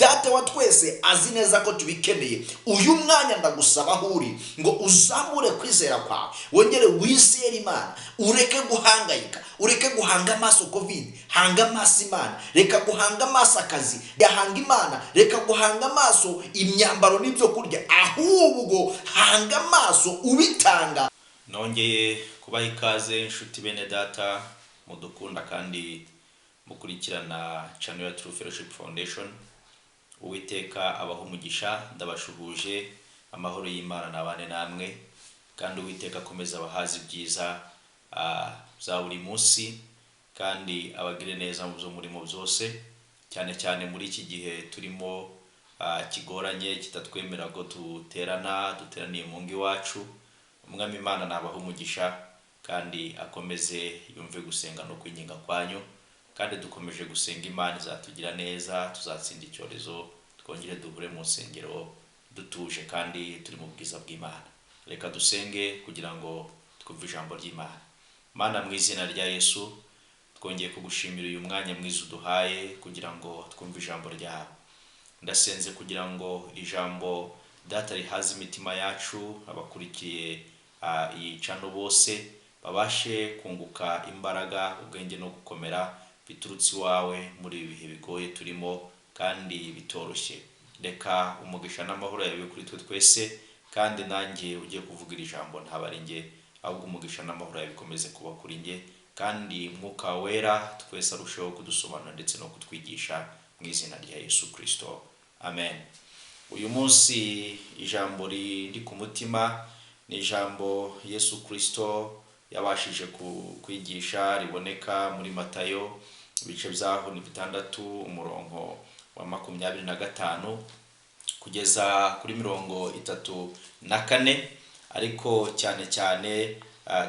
data wa twese azi neza ko tubikeneye. Uyu mwanya ndagusaba aho uri ngo uzamure kwizera kwawe, wongere wizere Imana, ureke guhangayika, ureke guhanga amaso covid, hanga amaso Imana. Reka guhanga amaso akazi, gahanga Imana. Reka guhanga amaso imyambaro n'ibyo kurya, ahubwo hanga amaso ubitanga. Nongeye kubaha ikaze inshuti bene data mudukunda kandi mukurikirana channel ya True Fellowship Foundation. Uwiteka abaho umugisha, ndabashuhuje, amahoro y'Imana nabane namwe, kandi Uwiteka akomeza abahazi byiza za buri munsi, kandi abagire neza mu byo murimo byose, cyane cyane muri iki gihe turimo kigoranye kitatwemera ko duteraniye mu ngi wacu. Umwami Imana nabaho umugisha kandi akomeze yumve gusenga no kwinginga kwanyu, kandi dukomeje gusenga Imana izatugira neza, tuzatsinda icyorezo, twongere duhure mu nsengero dutuje kandi turi mu bwiza bw'Imana. Reka dusenge kugira ngo twumve ijambo ry'Imana. Mana, mu izina rya Yesu twongeye kugushimira uyu mwanya mwiza uduhaye kugira ngo twumve ijambo ryawe. Ndasenze kugira ngo ijambo data rihaze imitima yacu, abakurikiye iyi channel bose babashe kunguka imbaraga, ubwenge no gukomera biturutse iwawe muri ibi bihe bigoye turimo kandi bitoroshye. Reka umugisha n'amahoro yawe kuri twe twese, kandi nanjye ugiye kuvugira ijambo ntabari nge, ahubwo umugisha n'amahoro yawe bikomeze kuba kuri nge, kandi Mwuka Wera twese arusheho kudusobanura ndetse no kutwigisha mu izina rya Yesu Kristo, amen. Uyu munsi ijambo riri ku mutima ni ijambo Yesu Kristo yabashije kwigisha, riboneka muri Matayo ibice byaho ni 6 umurongo wa 25 kugeza kuri 34, ariko cyane cyane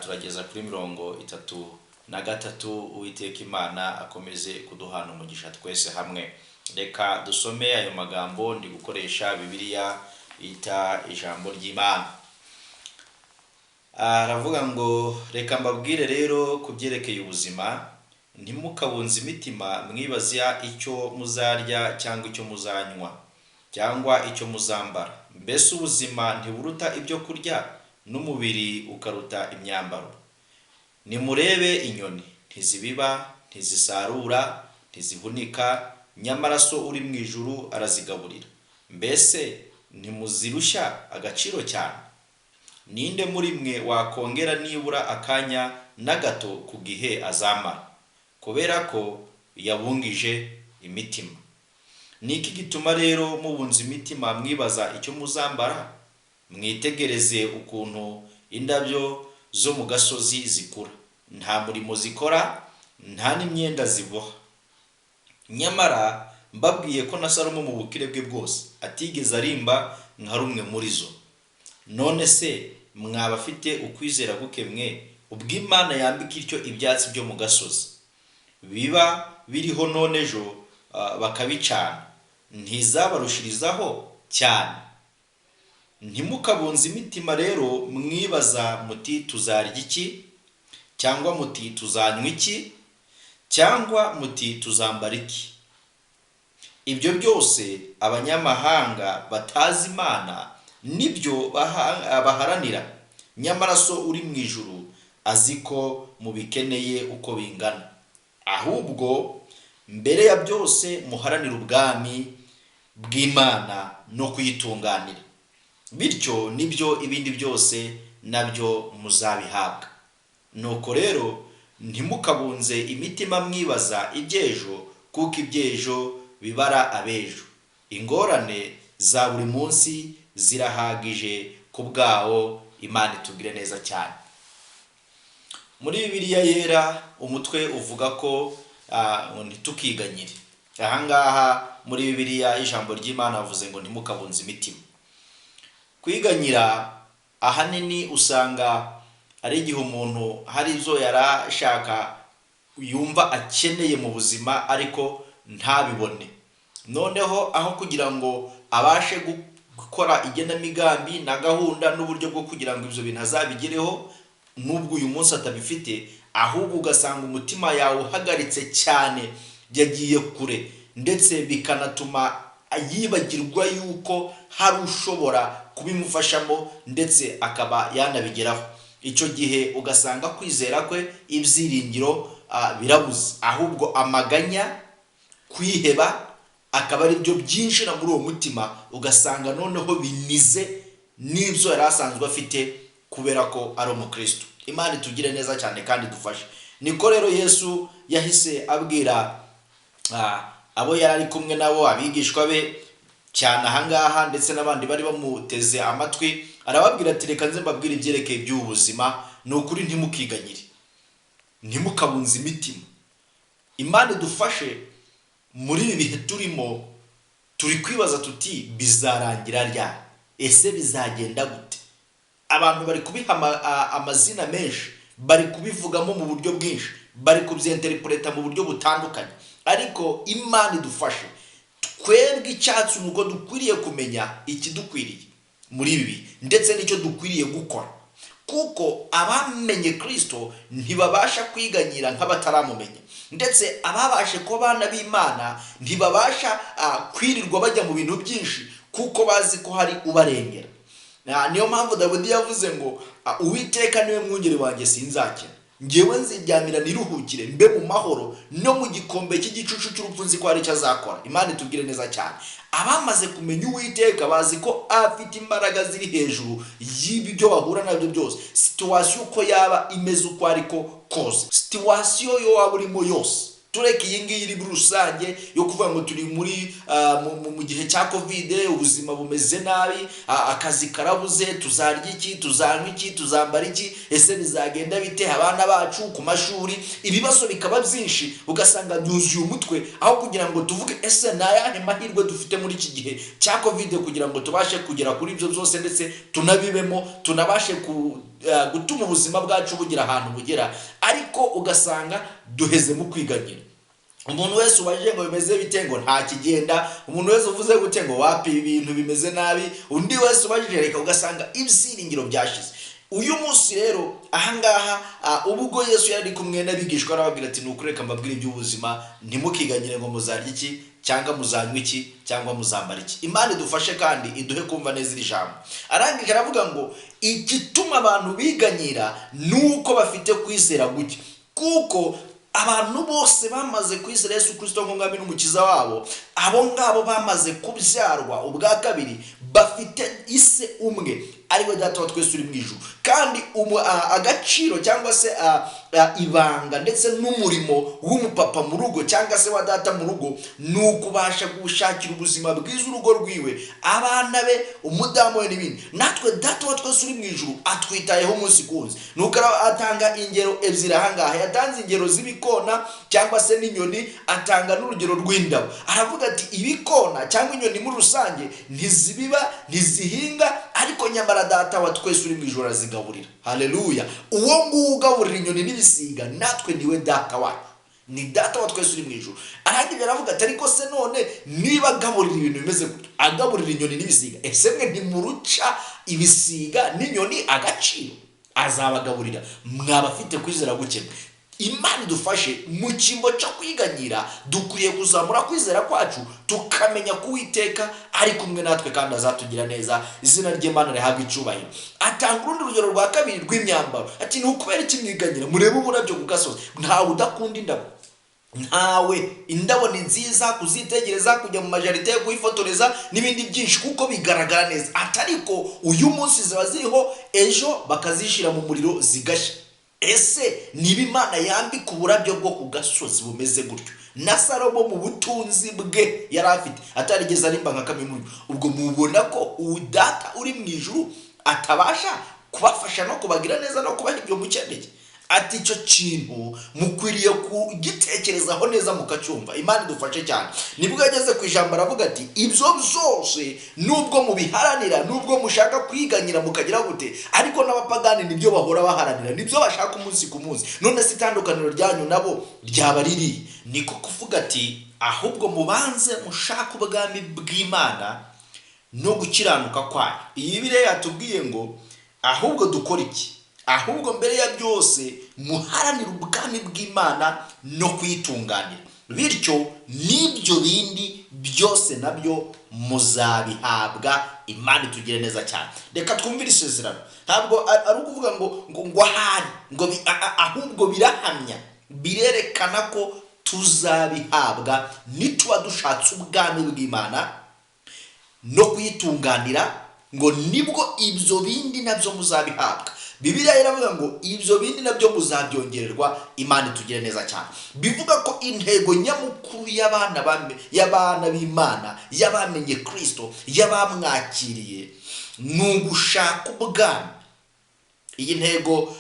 turageza kuri 33. Uwiteka Imana akomeze kuduhana umugisha twese hamwe. Reka dusome ayo magambo. Ndi gukoresha Bibiliya ita ijambo ry'Imana. Aravuga ngo, reka mbabwire rero kubyerekeye ubuzima, ntimukabunze imitima mwibaza icyo muzarya cyangwa icyo muzanywa cyangwa icyo muzambara. Mbese ubuzima ntiburuta ibyo kurya, n'umubiri ukaruta imyambaro? Nimurebe inyoni, ntizibiba, ntizisarura, ntizihunika, nyamara so uri mu ijuru arazigaburira. Mbese ntimuzirusha agaciro cyane? Ninde muri mwe wakongera nibura akanya na gato ku gihe azamara, kubera ko yabungije imitima? Niki gituma rero mubunza imitima mwibaza icyo muzambara? Mwitegereze ukuntu indabyo zo mu gasozi zikura, nta murimo zikora, nta n'imyenda ziboha. Nyamara mbabwiye ko na Salomo mu bukire bwe bwose atigeze arimba nka rumwe muri zo. None se mwaba afite ukwizera guke mwe, ubw'Imana yambika ityo ibyatsi byo mu gasozi biba biriho none ejo bakabicana, ntizabarushirizaho cyane? Ntimukabunze imitima rero mwibaza muti tuzarya iki, cyangwa muti tuzanywa iki, cyangwa muti tuzambara iki? Ibyo byose abanyamahanga batazi Imana nibyo baharanira, nyamara so uri mu ijuru azi ko mubikeneye uko bingana. Ahubwo mbere ya byose muharanira ubwami bw'Imana no kuyitunganira, bityo nibyo ibindi byose nabyo muzabihabwa. Nuko rero ntimukabunze imitima mwibaza ibyejo, kuko ibyejo bibara abejo. Ingorane za buri munsi zirahagije ku bwawo. Imana itugire neza cyane. Muri Bibiliya yera umutwe uvuga ko ntitukiganyire. Ahangaha muri Bibiliya ijambo ry'Imana avuze ngo ntimukabunze imitima. Kwiganyira ahanini usanga ari igihe umuntu hari ibyo yarashaka yumva akeneye mu buzima ariko ntabibone. Noneho aho kugira ngo abashe gukora igenamigambi na gahunda n'uburyo bwo kugira ngo ibyo bintu azabigereho, nubwo uyu munsi atabifite, ahubwo ugasanga umutima yawe uhagaritse cyane, yagiye kure, ndetse bikanatuma yibagirwa yuko hari ushobora kubimufashamo ndetse akaba yanabigeraho. Icyo gihe ugasanga kwizera kwe ibyiringiro birabuze, ahubwo amaganya, kwiheba akaba ari byo byinjira muri uwo mutima, ugasanga noneho binize n'ibyo yari asanzwe afite kubera ko ari umukristo. Imana itugire neza cyane kandi dufashe. Niko rero Yesu yahise abwira abo yari ari kumwe nabo, abigishwa be cyane ahangaha ndetse n'abandi bari bamuteze amatwi, arababwira ati reka nze mbabwire ibyerekeye by'ubuzima. Ni ukuri ntimukiganyire, ntimukabunze imitima. Imana idufashe muri ibi bihe turimo, turi kwibaza tuti bizarangira ryari, ese bizagenda gute? Abantu bari kubiha amazina menshi, bari kubivugamo mu buryo bwinshi, bari kubyenterpreta mu buryo butandukanye, ariko Imana idufashe twebwe icyatsi nuko dukwiriye kumenya ikidukwiriye muri ibi ndetse n'icyo dukwiriye gukora, kuko abamenye Kristo ntibabasha kwiganyira nk'abataramumenya, ndetse ababashe ko bana b'Imana ntibabasha kwirirwa bajya mu bintu byinshi kuko bazi ko hari ubarengera. Niyo mpamvu Dawidi yavuze ngo Uwiteka niwe mwungeri wanjye sinzakena, ngewe nziryamira niruhukire mbe mu mahoro, no mu gikombe cy'igicucu cy'urupfu nzi ko hari icyo azakora. Imana itubwire neza cyane. Abamaze kumenya Uwiteka bazi ko afite imbaraga ziri hejuru y'ibyo bahura nabyo byose, situwasiyo uko yaba imeze uko ariko kose, situwasiyo yo waba urimo yose. Tureke iyi ngiyi iri rusange yo kuvuga ngo turi muri mu gihe cya Covid, ubuzima bumeze nabi, akazi karabuze, tuzarya iki, tuzanywa iki, tuzambara iki, ese bizagenda bite abana bacu ku mashuri, ibibazo bikaba byinshi, ugasanga byuzuye umutwe, aho kugira ngo tuvuge ese nayahe mahirwe dufite muri iki gihe cya Covid kugira ngo tubashe kugera kuri ibyo byose ndetse tunabibemo, tunabashe gutuma ubuzima bwacu bugira ahantu bugera, ariko ugasanga duheze mu kwiganyira. Umuntu wese ubajije ngo bimeze bite ngo nta kigenda, umuntu wese uvuze gute ngo wapi ibintu bimeze nabi, undi wese ubajije reka, ugasanga ibyiringiro byashize. Uyu munsi rero ahangaha ubwo Yesu yari kumwe n'abigishwa arababwira ati nukureka mbabwire iby'ubuzima, ntimukiganyire ngo muzarya iki cyangwa muzanywa iki cyangwa muzambara iki. Imana idufashe kandi iduhe kumva neza iri jambo. Arangije aravuga ngo igituma abantu biganyira nuko bafite kwizera guke, kuko abantu bose bamaze kwizera Yesu Kristo nk'umwami n'umukiza wabo, abo ngabo bamaze kubyarwa ubwa kabiri, bafite ise umwe ariwe Data wa twese uri mu ijuru, kandi agaciro cyangwa se ibanga ndetse n'umurimo w'umupapa mu rugo cyangwa se wa data mu rugo ni ukubasha gushakira ubuzima bwiza urugo rwiwe, abana be, umudamu we n'ibindi. Natwe Data wa twese uri mu ijuru atwitayeho umunsi kunzi. Nuko atanga ingero ebyiri ahangaha, yatanze ingero z'ibikona cyangwa se n'inyoni, atanga n'urugero rw'indabo. Aravuga ati ibikona cyangwa inyoni muri rusange ntizibiba, ntizihinga, ariko nyamara Data wa twese uri mu ijuru azigaburira. Haleluya! Uwo nguwo ugaburira inyoni n'ibisiga, natwe niwe Data wacu, ni Data wa twese uri mu ijuru. Arangije aravuga ati ariko se none niba agaburira ibintu bimeze gutyo, agaburira inyoni n'ibisiga, ese mwe ntimuruca ibisiga n'inyoni agaciro? Azabagaburira. Mwabafite kwizera guke. Imana idufashe mu cyimbo cyo kwiganyira, dukwiye kuzamura kwizera kwacu, tukamenya ko Uwiteka ari kumwe natwe kandi azatugira neza. Izina ry'Imana rihabwa icyubahiro. Atanga urundi rugero rwa kabiri rw'imyambaro, ati ni ukubera iki mwiganyira? Murebe uburabyo ku gasozi, ntawe udakunda indabo, ntawe. Indabo ni nziza kuzitegereza, kujya mu majaride kuyifotoreza n'ibindi byinshi kuko bigaragara neza, atariko uyu munsi ziba ziriho, ejo bakazishira mu muriro zigashya. Ese niba Imana yambika uburabyo bwo ku gasozi bumeze gutyo, na Salomo mu butunzi bwe yari afite atarigeze arimba nka kaminuza, ubwo mubona ko Data uri mu ijuru atabasha kubafasha no kubagira neza no kubaha ibyo mukeneye? Ati icyo kintu mukwiriye kugitekerezaho neza mukacyumva. Imana idufashe cyane. Nibwo yageze ku ijambo aravuga ati ibyo byose nubwo mubiharanira, nubwo mushaka kwiganyira mukagira gute, ariko n'abapagani nibyo bahora baharanira, nibyo bashaka umunsi ku munsi. None se itandukaniro ryanyu nabo ryaba riri? Niko kuvuga ati ahubwo mubanze mushaka ubwami bw'Imana no gukiranuka kwayo. Iyi Bibiliya yatubwiye ngo ahubwo dukora iki? Ahubwo mbere ya byose muharanira ubwami bw'Imana no kuyitunganira. bityo n'ibyo bindi byose nabyo muzabihabwa. Imana itugire neza cyane. Reka twumvire isezerano. Ntabwo ari ukuvuga ngo ahari ngo ahubwo birahamya, birerekana ko tuzabihabwa nituba dushatse ubwami bw'Imana no kuyitunganira, ngo nibwo ibyo bindi nabyo muzabihabwa. Bibiliya iravuga ngo ibyo bindi nabyo muzabyongererwa. Imana itugire neza cyane. Bivuga ko intego nyamukuru y'abana b'Imana, y'abamenye Kristo, y'abamwakiriye, ni ugushaka ubwami. Iyi ntego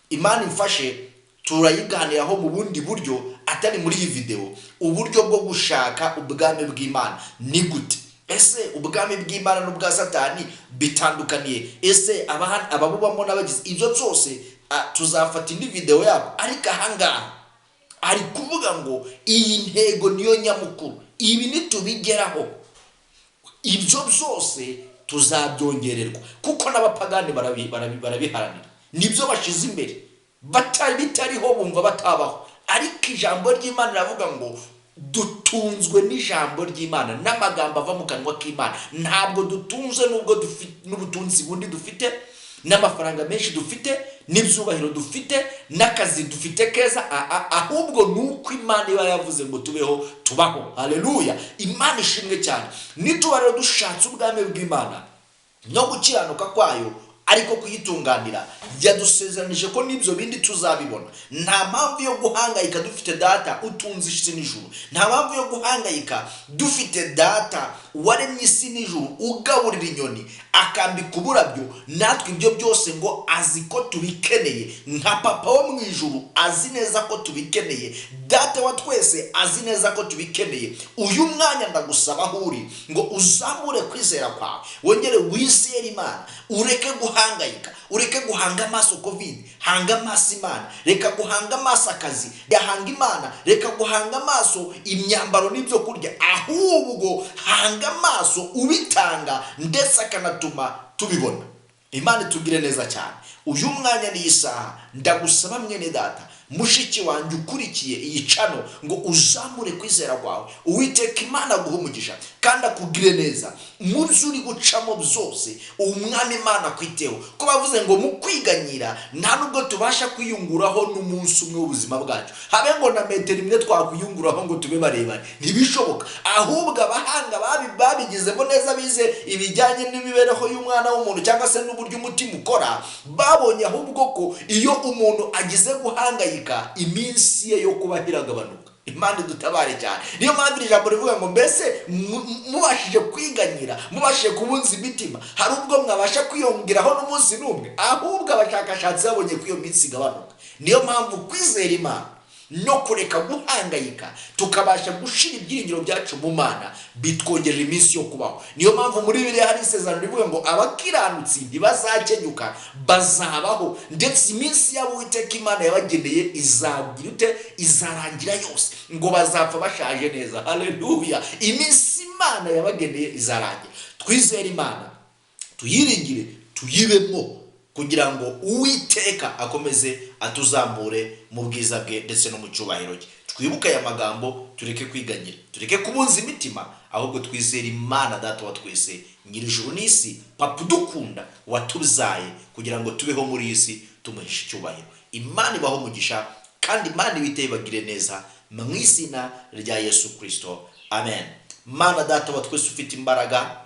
Imana imfashe turayiganiraho mu bundi buryo atari muri iyi video. Uburyo bwo gushaka ubwami bw'Imana ni gute? Ese ubwami bw'Imana n'ubwa Satani bitandukaniye? Ese ababubamo n'abagize ibyo byose tuzafata indi video yabo. Ariko ahangaha ari kuvuga ngo iyi ntego niyo nyamukuru. Ibi nitubigeraho ibyo byose tuzabyongererwa, kuko n'abapagani barabiharanira. Nibyo bashize imbere, bitariho bumva batabaho. Ariko ijambo ry'Imana riravuga ngo dutunzwe n'ijambo ry'Imana n'amagambo ava mu kanwa k'Imana. Ntabwo dutunze nubwo n'ubutunzi bundi dufite, n'amafaranga menshi dufite, n'ibyubahiro dufite, n'akazi dufite keza, ahubwo nuko Imana iba yavuze ngo tubeho tubaho. Haleluya! Imana ishimwe cyane. Nituba rero dushatse ubwami bw'Imana no gukiranuka kwayo, ariko kuyitunganira, yadusezeranije ko n'ibyo bindi tuzabibona. Nta mpamvu yo guhangayika dufite data utunze isi n'ijuru. Nta mpamvu yo guhangayika dufite data waremye isi n'ijuru, ugaburira inyoni, akambika uburabyo. Natwe ibyo byose ngo azi ko tubikeneye. Nka papa wo mu ijuru azi neza ko tubikeneye. Data wa twese azi neza ko tubikeneye. Uyu mwanya ndagusaba aho uri ngo uzamure kwizera kwawe, wongere wizere Imana, ureke guhangayika, ureke guhanga amaso covid, hanga amaso Imana. Reka guhanga amaso akazi, gahanga Imana. Reka guhanga amaso imyambaro n'ibyo kurya, ahubwo hanga amaso ubitanga ndetse akanatuma tubibona. Imana itugire neza cyane. Uyu mwanya ni isaha ndagusaba mwene data, mushiki wanjye ukurikiye iyi cano, ngo uzamure kwizera kwawe. Uwiteka Imana aguhe umugisha kandi akugire neza mu byo uri gucamo byose. Umwami Imana kwiteho ko bavuze ngo mu kwiganyira nta nubwo tubasha kwiyunguraho n'umunsi umwe w'ubuzima bwacu. Habe ngo na metero imwe twakwiyunguraho ngo tube barebare, ntibishoboka. Ahubwo abahanga babigizemo neza, bize ibijyanye n'imibereho y'umwana w'umuntu cyangwa se n'uburyo umutima ukora, babonye ahubwo ko iyo umuntu agize guhangayika, iminsi ye yo kuba iragabanuka. Imana dutabare cyane. Niyo mpamvu ijambo rivuga ngo mbese mubashije kwiganyira, mubashije kubunza imitima, hari ubwo mwabasha kwiyongeraho n'umunsi n'umwe. Ahubwo abashakashatsi babonye ko iyo minsi igabanuka. Niyo mpamvu kwizera Imana no kureka guhangayika, tukabasha gushira ibyiringiro byacu mu Mana, bitwongerera iminsi yo kubaho. Niyo mpamvu muri Bibiliya hari isezerano rivuga ngo abakiranutsi ntibazakenyuka, bazabaho, ndetse iminsi yabo Uwiteka Imana yabageneye izarangira yose, ngo bazapfa bashaje neza. Haleluya! Iminsi Imana yabageneye izarangira. Twizere Imana, tuyiringire, tuyibemo, kugira ngo Uwiteka akomeze atuzamure mu bwiza bwe ndetse no mu cyubahiro cye. Twibuke aya magambo, tureke kwiganyira, tureke kubunza imitima, ahubwo twizere Imana data wa twese, nyir'ijuru n'isi, papa udukunda, watuzaye kugira ngo tubeho muri isi tumuhishe icyubahiro. Imana ibaho umugisha kandi Imana ibiteye bagire neza mu izina rya Yesu Kristo. Amen. Mana data wa twese ufite imbaraga,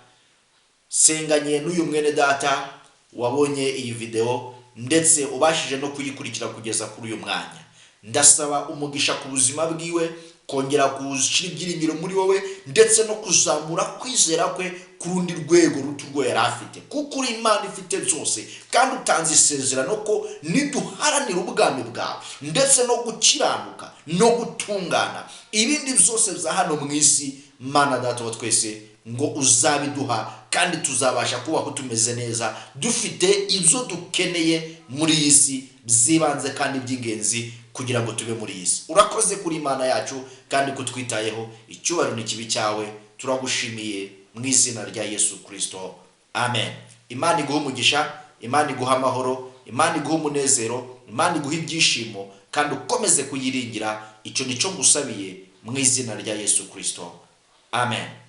senganye n'uyu mwene data wabonye iyi video ndetse ubashije no kuyikurikira kugeza kuri uyu mwanya. Ndasaba umugisha ku buzima bwiwe, kongera gushira ibyiringiro muri wowe, ndetse no kuzamura kwizera kwe ku rundi rwego ruturwo yari afite, kuko uri Imana ifite byose kandi utanze isezerano ko niduharanira ubwami bwawe ndetse no gukiranuka no gutungana, ibindi byose bya hano mu isi, Mana data wa twese, ngo uzabiduha kandi tuzabasha kubaho tumeze neza, dufite ibyo dukeneye muri iyi si byibanze kandi by'ingenzi kugira ngo tube muri iyi si. Urakoze kuri Imana yacu kandi kutwitayeho. Icyubahiro n'ikibi cyawe turagushimiye mu izina rya Yesu Kristo. Amen. Imana iguhe umugisha, Imana iguhe amahoro, Imana iguhe umunezero, Imana iguhe ibyishimo, kandi ukomeze kuyiringira. Icyo nico ngusabiye mu izina rya Yesu Kristo, amen.